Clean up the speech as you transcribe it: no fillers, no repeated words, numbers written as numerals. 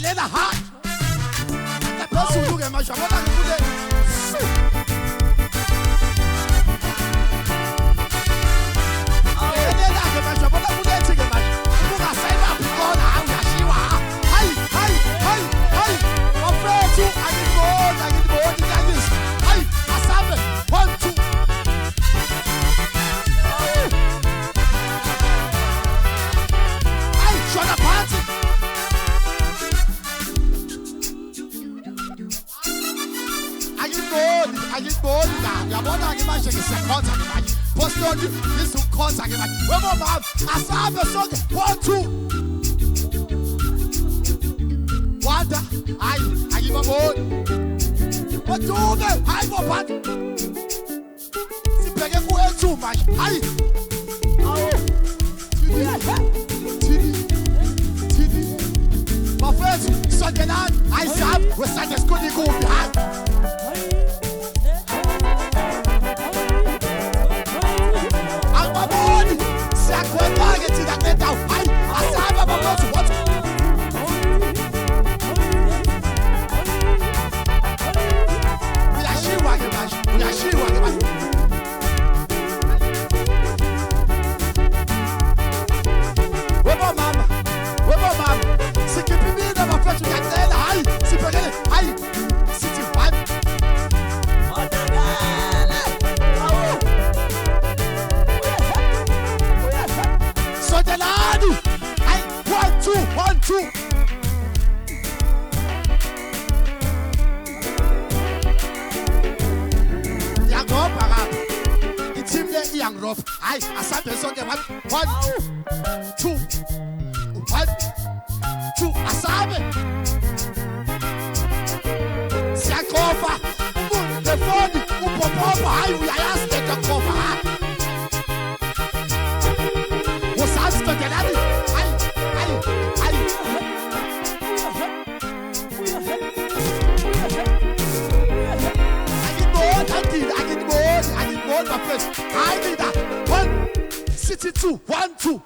Siyadelela high. Phezulu ke manje yabona ngikude. Siyadelela ke manje yabona kulethi ke manje. Ungasayina phikona awuyashiwa. Hayi. Mafethu angibona ngiyakizwa. Hayi, asabe 1 2. Hayi, shona phansi. Angiboni la. Yabona ke manje ngisiyakhonza ke manje. Postoli ngisukhonza ke manje. Webo mama, asabe sonke 1 2. Wanda, hayi, angibaboni. Odume, hayi bophathi. Sibheke ku-L2 manje. Hayi. Awu. Thini. Bafethu, sondelani. Hayi sabi, wesande sikhona ikuphi. Hayi. Angibaboni. Siyakhwela-ke thina kule ndawo. Hayi, asabe bafethu. Uyashiwa ke manje. Webo mama. Sikhipha imina bafethu ngiyacela. Hayi, sibhekele. Hayi. Sithi 1. Sondelani. Hayi, 1 2. Ngiyangopha kapha. I-team le iyangirobha. Hayi, asambe sonke 1 2. 1 2. Asabe. Siyaqopha. Le phone upopopa. Hayi, uyayazi le nto qopha. Usazi sondelani. Hayi. Angiboni bafethu. Hayi mina. 1 City 2 1 2.